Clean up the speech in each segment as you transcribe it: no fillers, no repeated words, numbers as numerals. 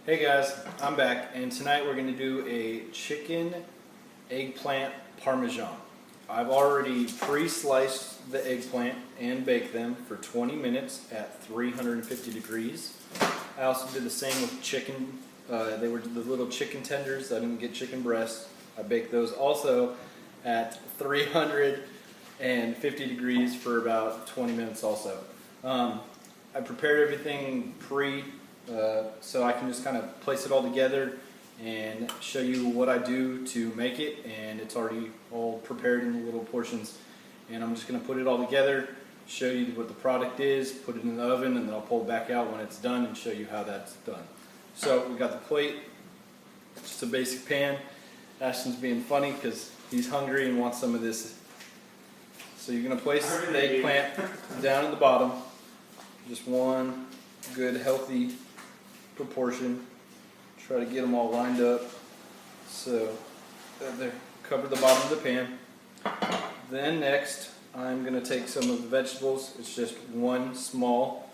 Hey guys, I'm back, and tonight we're going to do a chicken eggplant parmesan. I've already pre-sliced the eggplant and baked them for 20 minutes at 350 degrees. I also did the same with chicken. They were the little chicken tenders. I didn't get chicken breasts. I baked those also at 350 degrees for about 20 minutes also. I prepared everything so I can just kind of place it all together and show you what I do to make it, and it's already all prepared in little portions, and I'm just going to put it all together, show you what the product is, put it in the oven, and then I'll pull it back out when it's done and show you how that's done. So we got the plate, just a basic pan. Ashton's being funny because he's hungry and wants some of this. So you're going to place the eggplant down at the bottom, just one good healthy proportion. Try to get them all lined up. So there, cover the bottom of the pan. Then next, I'm going to take some of the vegetables. It's just one small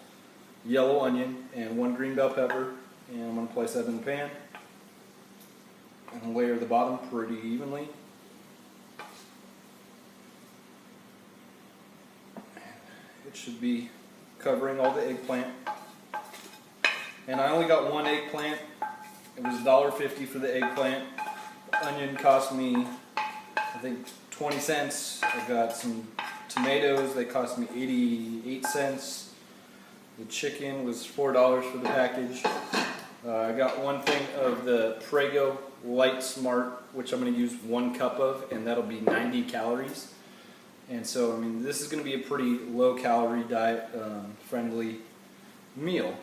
yellow onion and one green bell pepper, and I'm going to place that in the pan and layer the bottom pretty evenly. It should be covering all the eggplant. And I only got one eggplant. It was $1.50 for the eggplant. The onion cost me, I think, 20 cents. I got some tomatoes. They cost me 88 cents. The chicken was $4 for the package. I got one thing of the Prego Light Smart, which I'm going to use 1 cup of, and that'll be 90 calories. And so, I mean, this is going to be a pretty low-calorie, diet-friendly meal.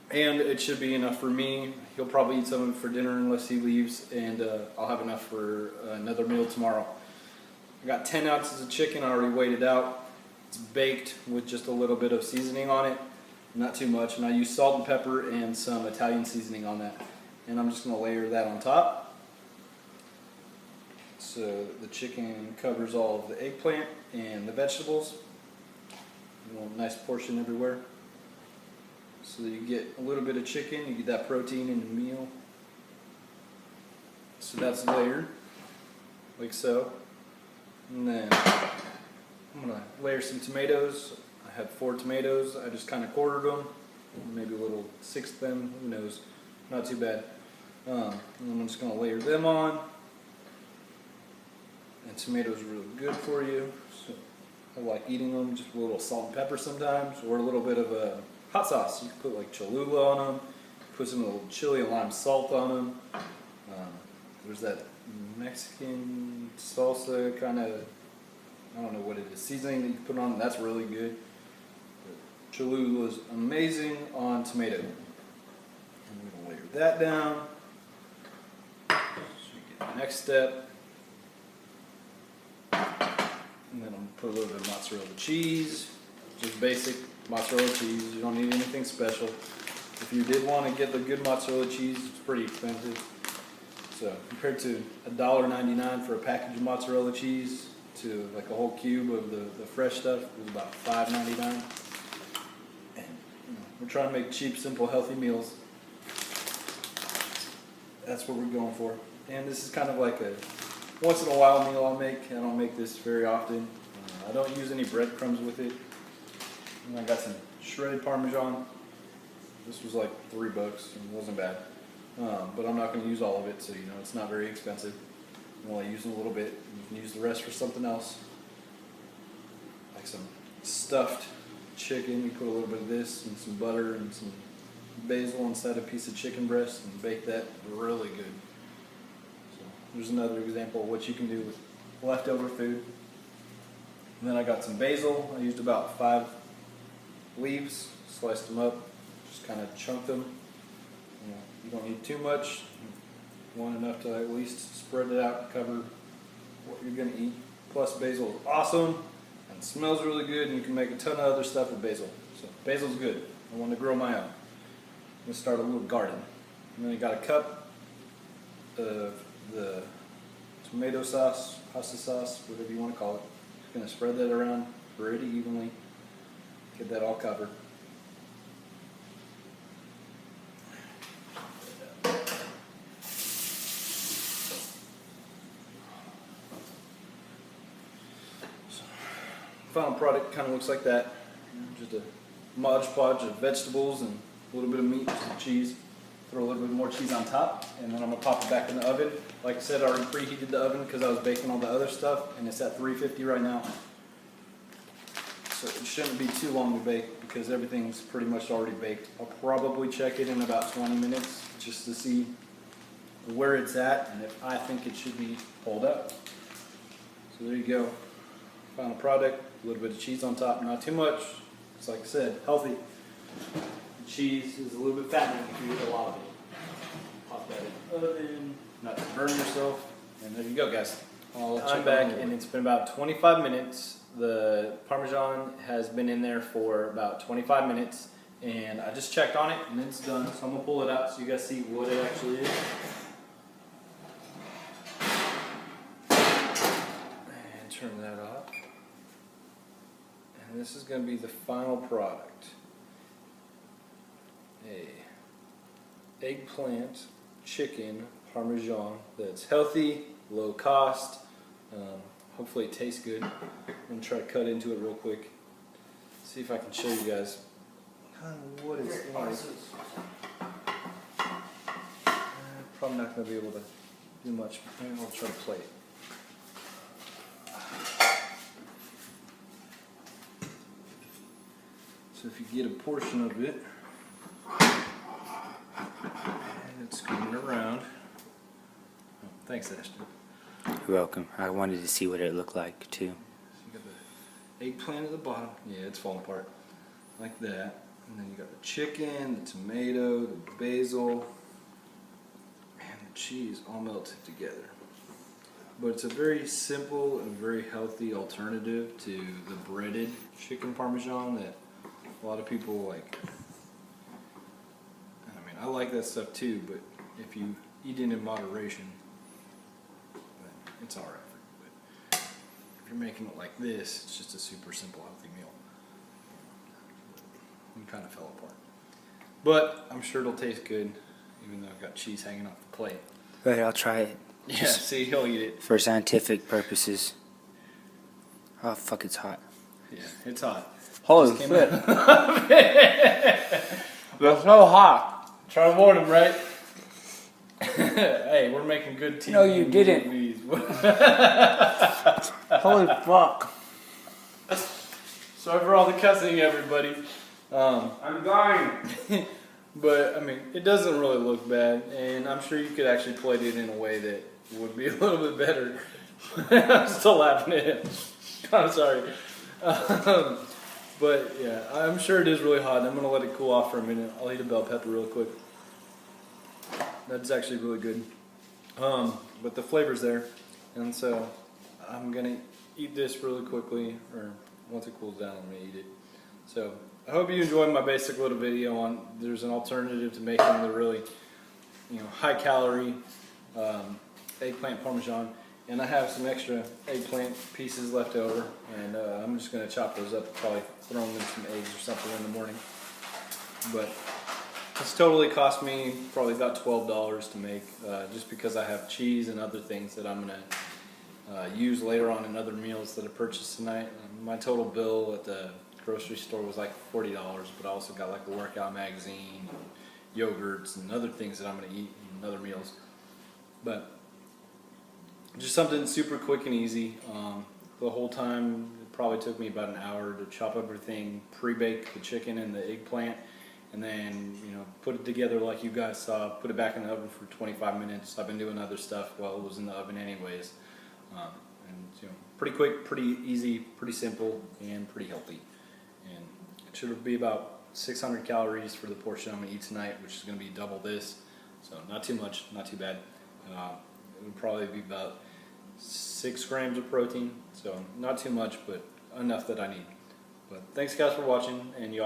And it should be enough for me. He'll probably eat some of it for dinner unless he leaves, and I'll have enough for another meal tomorrow. I got 10 ounces of chicken. I already weighed it out. It's baked with just a little bit of seasoning on it, not too much. And I use salt and pepper and some Italian seasoning on that. And I'm just going to layer that on top. So the chicken covers all of the eggplant and the vegetables. You want a nice portion everywhere. So that you get a little bit of chicken, you get that protein in the meal. So that's layered, like so. And then I'm going to layer some tomatoes. I had 4 tomatoes. I just kind of quartered them, maybe a little sixth them, who knows. Not too bad. And I'm just going to layer them on. And tomatoes are really good for you. So I like eating them just with a little salt and pepper sometimes, or a little bit of a hot sauce. You can put like Cholula on them, put some little chili and lime salt on them. There's that Mexican salsa kind of, I don't know what it is, seasoning that you put on, that's really good. But Cholula is amazing on tomato. I'm going to layer that down. So you get the next step. And then I'm going to put a little bit of mozzarella cheese, just basic mozzarella cheese. You don't need anything special. If you did want to get the good mozzarella cheese, it's pretty expensive. So compared to $1.99 for a package of mozzarella cheese to like a whole cube of the fresh stuff, it was about $5.99. And we're trying to make cheap, simple, healthy meals. That's what we're going for. And this is kind of like a once in a while meal I'll make. I don't make this very often. I don't use any breadcrumbs with it. And I got some shredded Parmesan. This was like $3 and it wasn't bad. But I'm not going to use all of it, so it's not very expensive. I'm only using a little bit. You can use the rest for something else. Like some stuffed chicken. You put a little bit of this and some butter and some basil inside a piece of chicken breast and bake that really good. So there's another example of what you can do with leftover food. And then I got some basil. I used about 5 leaves, sliced them up, just kind of chunked them. You don't need too much. You want enough to at least spread it out and cover what you're going to eat. Plus basil is awesome and smells really good, and you can make a ton of other stuff with basil. So basil's good. I want to grow my own. I'm going to start a little garden. And then I got a cup of the tomato sauce, pasta sauce, whatever you want to call it. Just going to spread that around pretty evenly. Get that all covered. final product kind of looks like that. Just a Mod Podge of vegetables and a little bit of meat, some cheese. Throw a little bit more cheese on top, and then I'm gonna pop it back in the oven. Like I said, I already preheated the oven because I was baking all the other stuff, and it's at 350 right now. So it shouldn't be too long to bake because everything's pretty much already baked. I'll probably check it in about 20 minutes just to see where it's at and if I think it should be pulled up. So there you go. Final product, a little bit of cheese on top, not too much. It's like I said, healthy. Cheese is a little bit fattening if you eat a lot of it. Pop that in the oven, not to burn yourself, and there you go, guys. I'm back, and it's been about 25 minutes. The Parmesan has been in there for about 25 minutes, and I just checked on it, and it's done. So I'm gonna pull it out so you guys see what it actually is. And turn that off. And this is gonna be the final product. A eggplant chicken Parmesan that's healthy, low cost. Hopefully it tastes good. I'm gonna try to cut into it real quick. See if I can show you guys kind of what it's like. Probably not gonna be able to do much. Maybe I'll try to play it. So if you get a portion of it, and it's going around. Oh, thanks, Ashton. You're welcome. I wanted to see what it looked like too. So you got the eggplant at the bottom. Yeah, it's falling apart. Like that. And then you got the chicken, the tomato, the basil, and the cheese all melted together. But it's a very simple and very healthy alternative to the breaded chicken Parmesan that a lot of people like. I mean, I like that stuff too, but if you eat it in moderation, then it's alright. But if you're making it like this, it's just a super simple, healthy meal. It kind of fell apart. But I'm sure it'll taste good, even though I've got cheese hanging off the plate. Go ahead, I'll try it. Yeah, see, he'll eat it. For scientific purposes. Oh, fuck, it's hot. Yeah, it's hot. Holy shit. That's so hot. Try to warn him, right? Hey, we're making good TV. No, you didn't. Holy fuck. Sorry for all the cussing, everybody. I'm dying. But, I mean, it doesn't really look bad, and I'm sure you could actually plate it in a way that would be a little bit better. I'm still laughing at him. I'm sorry. But, yeah, I'm sure it is really hot. I'm going to let it cool off for a minute. I'll eat a bell pepper real quick. That's actually really good. But the flavor's there, and so I'm going to eat this really quickly, or once it cools down, I'm going to eat it. So I hope you enjoyed my basic little video on there's an alternative to making the really, high calorie eggplant Parmesan, and I have some extra eggplant pieces left over, and I'm just going to chop those up, probably throw them in some eggs or something in the morning. But it's totally cost me probably about $12 to make, just because I have cheese and other things that I'm going to use later on in other meals that I purchased tonight. My total bill at the grocery store was like $40, but I also got like a workout magazine, and yogurts, and other things that I'm going to eat in other meals. But just something super quick and easy. The whole time it probably took me about an hour to chop everything, pre-bake the chicken and the eggplant, and then put it together like you guys saw, put it back in the oven for 25 minutes. I've been doing other stuff while it was in the oven anyways. And pretty quick, pretty easy, pretty simple, and pretty healthy. And it should be about 600 calories for the portion I'm going to eat tonight, which is going to be double this. So not too much, not too bad. It would probably be about 6 grams of protein. So not too much, but enough that I need. But thanks guys for watching, and you all